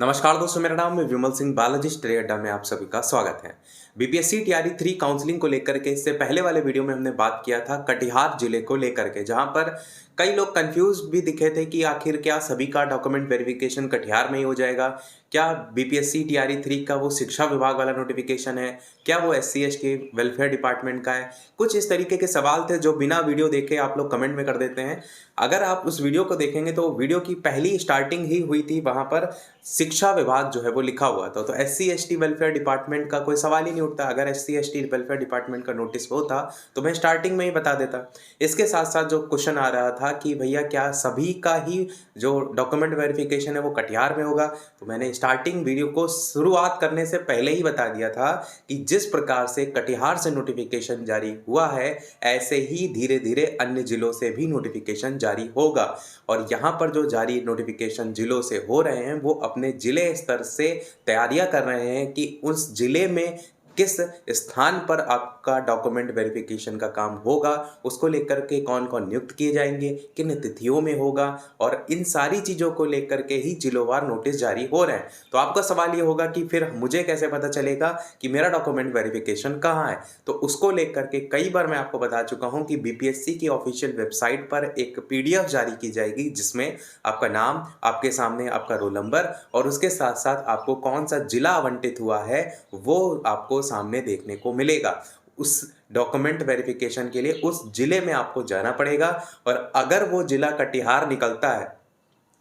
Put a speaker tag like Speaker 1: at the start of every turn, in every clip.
Speaker 1: नमस्कार दोस्तों, मेरा नाम है विमल सिंह। बालाजी स्टडी अड्डा में आप सभी का स्वागत है। बीपीएससी टीआरई 3 काउंसलिंग को लेकर के इससे पहले वाले वीडियो में हमने बात किया था कटिहार जिले को लेकर के, जहां पर कई लोग कंफ्यूज भी दिखे थे कि आखिर क्या सभी का डॉक्यूमेंट वेरिफिकेशन कटिहार में ही हो जाएगा, क्या बीपीएससी टीआरई 3 का वो शिक्षा विभाग वाला नोटिफिकेशन है, क्या वो एससी एसटी वेलफेयर डिपार्टमेंट का है। कुछ इस तरीके के सवाल थे जो बिना वीडियो देखे आप लोग कमेंट में कर देते हैं। अगर आप उस वीडियो को देखेंगे तो वीडियो की पहली स्टार्टिंग ही हुई थी, वहां पर शिक्षा विभाग जो है वो लिखा हुआ था। तो एससी एसटी वेलफेयर डिपार्टमेंट का कोई सवाल ही नहीं उठता। अगर एससी एसटी वेलफेयर डिपार्टमेंट का नोटिस होता तो मैं स्टार्टिंग में ही बता देता। इसके साथ साथ जो क्वेश्चन आ रहा था कि भैया क्या सभी का ही जो डॉक्यूमेंट वेरिफिकेशन है वो कटिहार में होगा, तो मैंने स्टार्टिंग वीडियो को शुरुआत करने से पहले ही बता दिया था कि जिस प्रकार से कटिहार से नोटिफिकेशन जारी हुआ है, ऐसे ही धीरे धीरे अन्य जिलों से भी नोटिफिकेशन जारी होगा। और यहाँ पर जो जारी नोटिफिकेशन जिलों से हो रहे हैं वो अपने जिले स्तर से तैयारियां कर रहे हैं कि उस जिले में किस स्थान पर आपका डॉक्यूमेंट वेरिफिकेशन का काम होगा, उसको लेकर के कौन कौन नियुक्त किए जाएंगे, किन तिथियों में होगा, और इन सारी चीज़ों को लेकर के ही जिलोवार नोटिस जारी हो रहे हैं। तो आपका सवाल ये होगा कि फिर मुझे कैसे पता चलेगा कि मेरा डॉक्यूमेंट वेरिफिकेशन कहाँ है। तो उसको लेकर के कई बार मैं आपको बता चुका हूँ कि बीपीएससी की ऑफिशियल वेबसाइट पर एक पीडीएफ जारी की जाएगी, जिसमें आपका नाम, आपके सामने आपका रोल नंबर और उसके साथ साथ आपको कौन सा जिला आवंटित हुआ है वो आपको सामने देखने को मिलेगा। उस डॉक्यूमेंट वेरिफिकेशन के लिए उस जिले में आपको जाना पड़ेगा। और अगर वो जिला कटिहार निकलता है,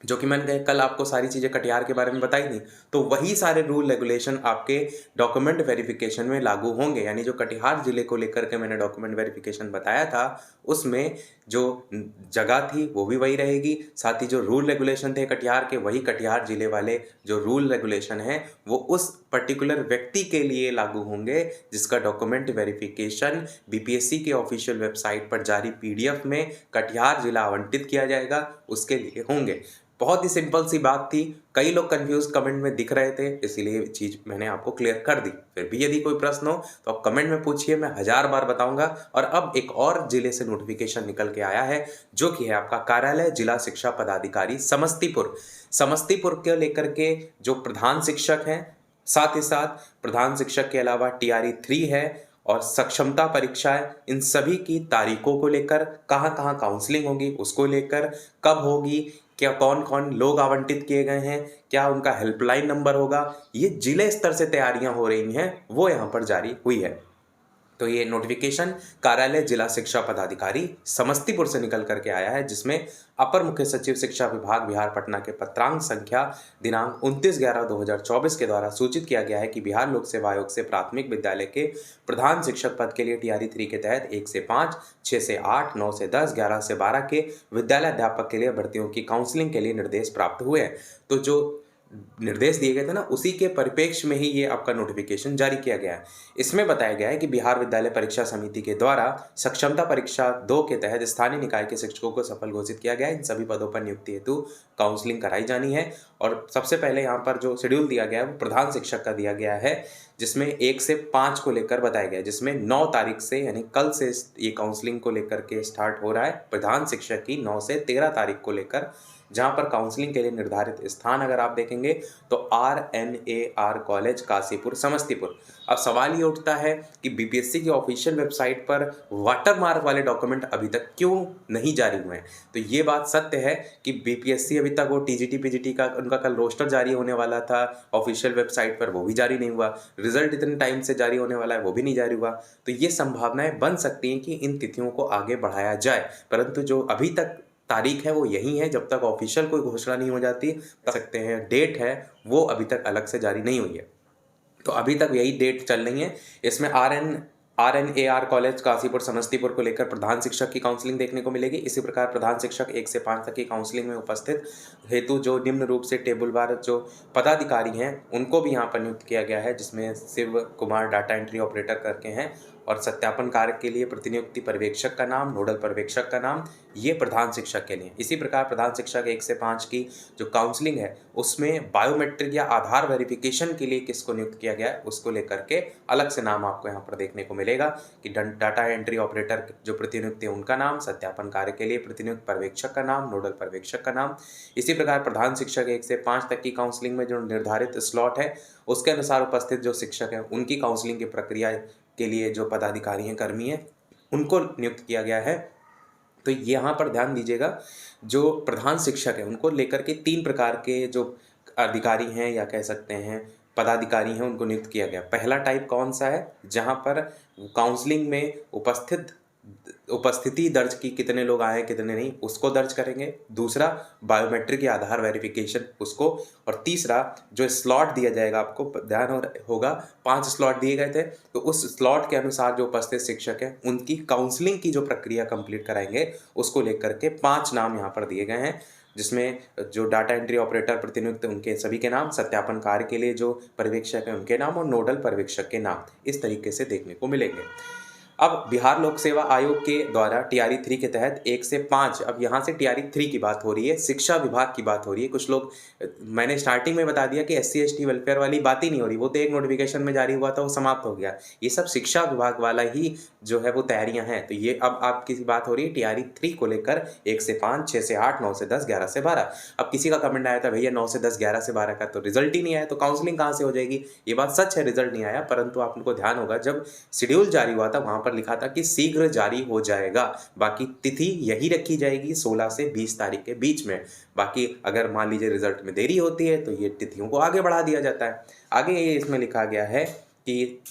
Speaker 1: जो कि मैंने कल आपको सारी चीज़ें कटिहार के बारे में बताई थी, तो वही सारे रूल रेगुलेशन आपके डॉक्यूमेंट वेरिफिकेशन में लागू होंगे। यानी जो कटिहार जिले को लेकर के मैंने डॉक्यूमेंट वेरिफिकेशन बताया था, उसमें जो जगह थी वो भी वही रहेगी, साथ ही जो रूल रेगुलेशन थे कटिहार के, वही कटिहार जिले वाले जो रूल रेगुलेशन हैं वो उस पर्टिकुलर व्यक्ति के लिए लागू होंगे जिसका डॉक्यूमेंट वेरिफिकेशन बीपीएससी के ऑफिशियल वेबसाइट पर जारी पीडीएफ में कटिहार जिला आवंटित किया जाएगा, उसके लिए होंगे। बहुत ही सिंपल सी बात थी। कई लोग कंफ्यूज कमेंट में दिख रहे थे, इसीलिए चीज़ मैंने आपको क्लियर कर दी। फिर भी यदि कोई प्रश्न हो तो आप कमेंट में पूछिए, मैं 1000 बार बताऊंगा। और अब एक और जिले से नोटिफिकेशन निकल के आया है, जो कि है आपका कार्यालय जिला शिक्षा पदाधिकारी समस्तीपुर। समस्तीपुर के लेकर के जो प्रधान शिक्षक हैं, साथ ही साथ प्रधान शिक्षक के अलावा टीआरई 3 है और सक्षमता परीक्षाएं, इन सभी की तारीखों को लेकर, कहाँ कहाँ काउंसलिंग होगी उसको लेकर, कब होगी, क्या कौन कौन लोग आवंटित किए गए हैं, क्या उनका हेल्पलाइन नंबर होगा, ये जिले स्तर से तैयारियां हो रही हैं, वो यहाँ पर जारी हुई है। तो ये नोटिफिकेशन कार्यालय जिला शिक्षा पदाधिकारी समस्तीपुर से निकल करके आया है, जिसमें अपर मुख्य सचिव शिक्षा विभाग बिहार पटना के पत्रांक संख्या दिनांक 29/11/2024 के द्वारा सूचित किया गया है कि बिहार लोक सेवा आयोग से प्राथमिक विद्यालय के प्रधान शिक्षक पद के लिए टीआरई 3 के तहत 1 से 5, 6 से 8, 9 से 10, 11 से 12 के विद्यालय अध्यापक के लिए भर्तियों की काउंसलिंग के लिए निर्देश प्राप्त हुए हैं। तो जो निर्देश दिए गए थे ना, उसी के परिप्रेक्ष्य में ही ये आपका नोटिफिकेशन जारी किया गया है। इसमें बताया गया है कि बिहार विद्यालय परीक्षा समिति के द्वारा सक्षमता परीक्षा 2 के तहत स्थानीय निकाय के शिक्षकों को सफल घोषित किया गया है। इन सभी पदों पर नियुक्ति हेतु काउंसलिंग कराई जानी है। और सबसे पहले यहाँ पर जो शेड्यूल दिया गया है वो प्रधान शिक्षक का दिया गया है, जिसमें 1 से 5 को लेकर बताया गया है, जिसमें 9 तारीख से यानी कल से ये काउंसलिंग को लेकर के स्टार्ट हो रहा है। प्रधान शिक्षक की 9 से 13 तारीख को लेकर, जहां पर काउंसलिंग के लिए निर्धारित स्थान अगर आप देखेंगे तो RNAR कॉलेज काशीपुर समस्तीपुर। अब सवाल ये उठता है कि बीपीएससी की ऑफिशियल वेबसाइट पर वाटरमार्क वाले डॉक्यूमेंट अभी तक क्यों नहीं जारी हुए हैं। तो ये बात सत्य है कि बीपीएससी अभी तक वो टीजीटी पीजीटी का उनका कल रोस्टर जारी होने वाला था ऑफिशियल वेबसाइट पर, वो भी जारी नहीं हुआ। रिजल्ट इतने टाइम से जारी होने वाला है, वो भी नहीं जारी हुआ। तो ये संभावनाएं बन सकती हैं कि इन तिथियों को आगे बढ़ाया जाए, परंतु जो अभी तक तारीख है वो यही है। जब तक ऑफिशियल कोई घोषणा नहीं हो जाती, कर सकते हैं डेट है वो अभी तक अलग से जारी नहीं हुई है। तो अभी तक यही डेट चल रही है। इसमें RNAR कॉलेज काशीपुर समस्तीपुर को लेकर प्रधान शिक्षक की काउंसलिंग देखने को मिलेगी। इसी प्रकार प्रधान शिक्षक 1 से 5 तक की काउंसलिंग में उपस्थित हेतु जो निम्न रूप से टेबलवार जो पदाधिकारी हैं उनको भी यहाँ पर नियुक्त किया गया है, जिसमें Shiv Kumar data entry operator करके हैं और सत्यापन कार्य के लिए प्रतिनियुक्ति पर्यवेक्षक का नाम, नोडल पर्यवेक्षक का नाम, ये प्रधान शिक्षक के लिए। इसी प्रकार प्रधान शिक्षक 1 से 5 की जो काउंसलिंग है उसमें बायोमेट्रिक या आधार वेरिफिकेशन के लिए किसको नियुक्त किया गया है उसको लेकर के अलग से नाम आपको यहाँ पर देखने को मिलेगा कि डाटा एंट्री ऑपरेटर जो प्रतिनियुक्त है उनका नाम, सत्यापन कार्य के लिए प्रतिनियुक्त पर्यवेक्षक का नाम, नोडल पर्यवेक्षक का नाम। इसी प्रकार प्रधान शिक्षक 1 से 5 तक की काउंसलिंग में जो निर्धारित स्लॉट है उसके अनुसार उपस्थित जो शिक्षक हैं उनकी काउंसलिंग की प्रक्रिया के लिए जो पदाधिकारी हैं, कर्मी हैं, उनको नियुक्त किया गया है। तो यहाँ पर ध्यान दीजिएगा, जो प्रधान शिक्षक है उनको लेकर के 3 प्रकार के जो अधिकारी हैं या कह सकते हैं पदाधिकारी हैं उनको नियुक्त किया गया। पहला टाइप कौन सा है, जहाँ पर काउंसलिंग में उपस्थिति दर्ज की, कितने लोग आए कितने नहीं, उसको दर्ज करेंगे। दूसरा बायोमेट्रिक या आधार वेरिफिकेशन उसको, और तीसरा जो स्लॉट दिया जाएगा, आपको ध्यान होगा 5 स्लॉट दिए गए थे, तो उस स्लॉट के अनुसार जो उपस्थित शिक्षक हैं उनकी काउंसलिंग की जो प्रक्रिया कंप्लीट कराएंगे उसको लेकर के 5 नाम यहाँ पर दिए गए हैं, जिसमें जो डाटा एंट्री ऑपरेटर प्रतिनियुक्त उनके सभी के नाम, सत्यापन कार्य के लिए जो पर्यवेक्षक हैं उनके नाम और नोडल पर्यवेक्षक के नाम इस तरीके से देखने को मिलेंगे। अब बिहार लोक सेवा आयोग के द्वारा टीआरई 3 के तहत 1 से 5, अब यहाँ से टीआरई 3 की बात हो रही है, शिक्षा विभाग की बात हो रही है। कुछ लोग, मैंने स्टार्टिंग में बता दिया कि SC ST वेलफेयर वाली बात ही नहीं हो रही, वो तो एक नोटिफिकेशन में जारी हुआ था, वो समाप्त हो गया। ये सब शिक्षा विभाग वाला ही जो है वो तैयारियां हैं। तो ये अब आपकी बात हो रही है टीआरई 3 को लेकर 1 से 5, 6 से 8, 9 से 10, 11 से 12। अब किसी का कमेंट आया था, भैया 9 से 10, 11 से 12 का तो रिजल्ट ही नहीं आया, तो काउंसलिंग कहाँ से हो जाएगी। ये बात सच है, रिजल्ट नहीं आया, परंतु आपको ध्यान होगा जब शेड्यूल जारी हुआ था वहां पर लिखा था कि शीघ्र जारी हो जाएगा। बाकी तिथि यही रखी जाएगी 16 से 20 तारीख के बीच में। बाकी अगर मान लीजिए रिजल्ट में देरी होती है तो ये तिथियों को आगे बढ़ा दिया जाता है। आगे ये इसमें लिखा गया है कि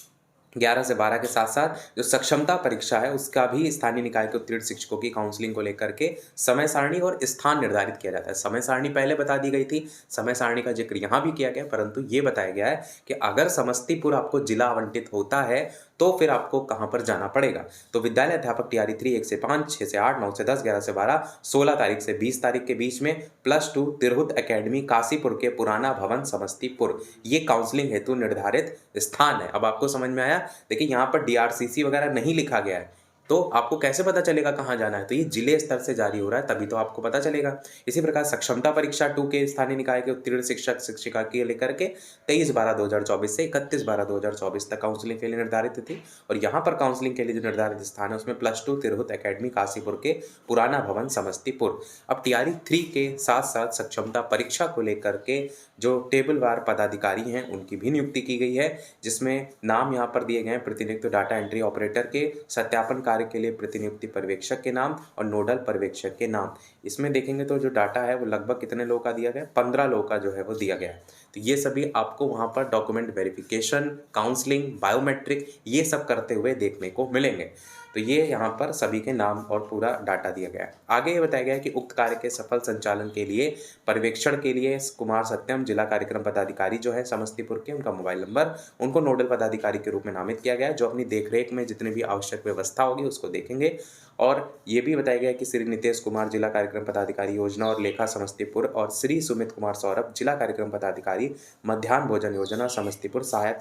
Speaker 1: 11 से 12 के साथ साथ जो सक्षमता परीक्षा है उसका भी स्थानीय निकाय के उत्तीर्ण शिक्षकों की काउंसलिंग को लेकर के समय सारणी और स्थान निर्धारित किया जाता है। समय सारणी पहले बता दी गई थी, समय सारणी का जिक्र यहाँ भी किया गया, परंतु ये बताया गया है कि अगर समस्तीपुर आपको जिला आवंटित होता है तो फिर आपको कहाँ पर जाना पड़ेगा। तो विद्यालय अध्यापक टीआरई 3 1 से 5, 6 से 8, 9 से 10, 11 से 12, 16 तारीख से 20 तारीख के बीच में +2 तिरहुत एकेडमी काशीपुर के पुराना भवन समस्तीपुर, ये काउंसलिंग हेतु निर्धारित स्थान है। अब आपको समझ में आया। देखिए यहाँ पर DRCC वगैरह नहीं लिखा गया है, तो आपको कैसे पता चलेगा कहाँ जाना है, तो ये जिले स्तर से जारी हो रहा है तभी तो आपको पता चलेगा। इसी प्रकार सक्षमता परीक्षा 2 के स्थानीय निकाय के उत्तीर्ण शिक्षक शिक्षिका के लेकर के 23/12/2024 से 31/12/2024 तक काउंसलिंग के लिए निर्धारित थी। और यहाँ पर काउंसलिंग के लिए जो निर्धारित स्थान है उसमें +2 तिरहुत एकेडमी काशीपुर के पुराना भवन समस्तीपुर। अब टीआरई 3 के साथ साथ सक्षमता परीक्षा को लेकर के जो टेबलवार पदाधिकारी हैं उनकी भी नियुक्ति की गई है, जिसमें नाम यहाँ पर दिए गए हैं प्रतिनियुक्त डाटा एंट्री ऑपरेटर के, सत्यापन कार्य के लिए प्रतिनियुक्ति पर्यवेक्षक के नाम और नोडल पर्यवेक्षक के नाम। इसमें देखेंगे तो जो डाटा है वो लगभग कितने लोगों का दिया गया है, 15 लोगों का जो है वो दिया गया है। तो ये सभी आपको वहाँ पर डॉक्यूमेंट वेरिफिकेशन, काउंसलिंग, बायोमेट्रिक ये सब करते हुए देखने को मिलेंगे। तो ये यहाँ पर सभी के नाम और पूरा डाटा दिया गया है। आगे ये बताया गया है कि उक्त कार्य के सफल संचालन के लिए पर्यवेक्षण के लिए कुमार सत्यम जिला कार्यक्रम पदाधिकारी जो है समस्तीपुर के, उनका मोबाइल नंबर, उनको नोडल पदाधिकारी के रूप में नामित किया गया है, जो अपनी देखरेख में जितनी भी आवश्यक व्यवस्था होगी उसको देखेंगे। और ये भी बताया गया है कि श्री नितेश कुमार जिला कार्यक्रम पदाधिकारी योजना और लेखा समस्तीपुर और श्री सुमित कुमार सौरभ जिला कार्यक्रम पदाधिकारी मध्याह्न भोजन योजना समस्तीपुर सहायक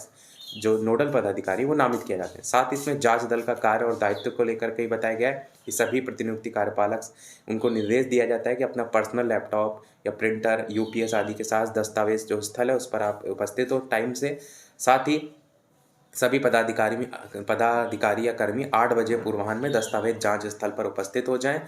Speaker 1: जो नोडल पदाधिकारी वो नामित किए जाते हैं। साथ ही इसमें जांच दल का कार्य और दायित्व को लेकर के बताया गया है कि सभी प्रतिनियुक्ति कार्यपालक उनको निर्देश दिया जाता है कि अपना पर्सनल लैपटॉप या प्रिंटर, UPS आदि के साथ दस्तावेज जो स्थल है उस पर आप उपस्थित हो टाइम से। साथ ही सभी पदाधिकारी या कर्मी 8 बजे पूर्वाह्न में दस्तावेज जांच स्थल पर उपस्थित हो जाएं।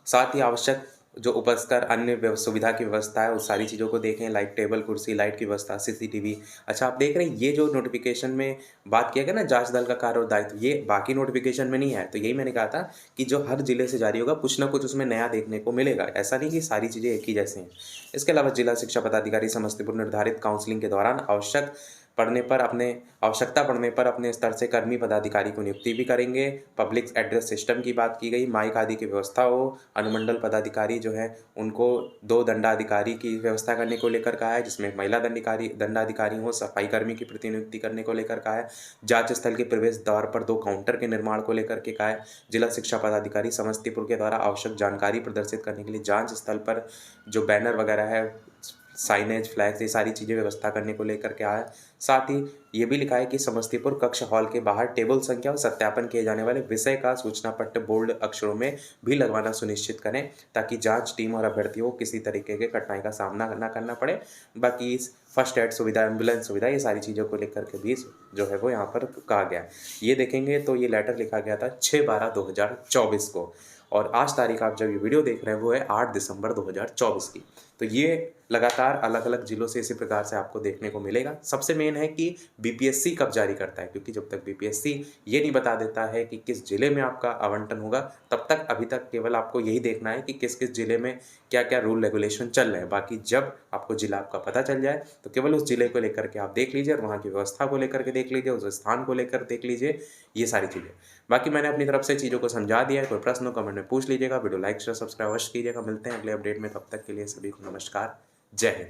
Speaker 1: साथ ही आवश्यक जो उपस्कर अन्य सुविधा की व्यवस्था है उस सारी चीज़ों को देखें, लाइट टेबल, कुर्सी, लाइट की व्यवस्था, CCTV। अच्छा, आप देख रहे हैं ये जो नोटिफिकेशन में बात किया गया ना जांच दल का कार्य और दायित्व, ये बाकी नोटिफिकेशन में नहीं है। तो यही मैंने कहा था कि जो हर जिले से जारी होगा कुछ ना कुछ उसमें नया देखने को मिलेगा, ऐसा नहीं कि सारी चीज़ें एक ही जैसे हैं। इसके अलावा जिला शिक्षा पदाधिकारी समस्तीपुर निर्धारित काउंसलिंग के दौरान आवश्यकता पड़ने पर अपने स्तर से कर्मी पदाधिकारी को नियुक्ति भी करेंगे। पब्लिक एड्रेस सिस्टम की बात की गई, माइक आदि की व्यवस्था हो। अनुमंडल पदाधिकारी जो है उनको 2 दंडाधिकारी की व्यवस्था करने को लेकर कहा है, जिसमें महिला दंडाधिकारी हो। सफाई कर्मी की प्रतिनियुक्ति करने को लेकर कहा है। जांच स्थल के प्रवेश द्वार पर 2 काउंटर के निर्माण को लेकर के कहा है। जिला शिक्षा पदाधिकारी समस्तीपुर के द्वारा आवश्यक जानकारी प्रदर्शित करने के लिए जांच स्थल पर जो बैनर वगैरह है साइनेज, फ्लैग्स, ये सारी चीज़ें व्यवस्था करने को लेकर के आया है। साथ ही ये भी लिखा है कि समस्तीपुर कक्ष हॉल के बाहर टेबल संख्या और सत्यापन किए जाने वाले विषय का सूचना पट्ट बोल्ड अक्षरों में भी लगवाना सुनिश्चित करें, ताकि जांच टीम और अभ्यर्थियों को किसी तरीके के कठिनाई का सामना ना करना पड़े। बाकी फर्स्ट एड सुविधा, एम्बुलेंस सुविधा, ये सारी चीज़ों को लेकर के भी जो है वो यहाँ पर कहा गया है। ये देखेंगे तो ये लेटर लिखा गया था 6/12/2024 को, और आज तारीख आप जब ये वीडियो देख रहे हैं वो है 8 दिसंबर 2024 की। तो ये लगातार अलग-अलग ज़िलों से इसी प्रकार से आपको देखने को मिलेगा। सबसे मेन है कि बीपीएससी कब जारी करता है, क्योंकि जब तक बीपीएससी ये नहीं बता देता है कि किस ज़िले में आपका आवंटन होगा, तब तक अभी तक केवल आपको यही देखना है कि किस-किस ज़िले में क्या-क्या रूल रेगुलेशन चल रहे हैं। बाकी जब आपको ज़िला आपका पता चल जाए, तो केवल उस ज़िले को लेकर के आप देख लीजिए और वहाँ की व्यवस्था को लेकर के देख लीजिए, उस स्थान को लेकर देख लीजिए, ये सारी चीज़ें। बाकी मैंने अपनी तरफ से चीज़ों को समझा दिया है। कोई प्रश्न हो कमेंट में पूछ लीजिएगा। वीडियो लाइक, शेयर, सब्सक्राइब अवश्य कीजिएगा। मिलते हैं अगले अपडेट में, तब तक के लिए सभी को नमस्कार। जय हिंद।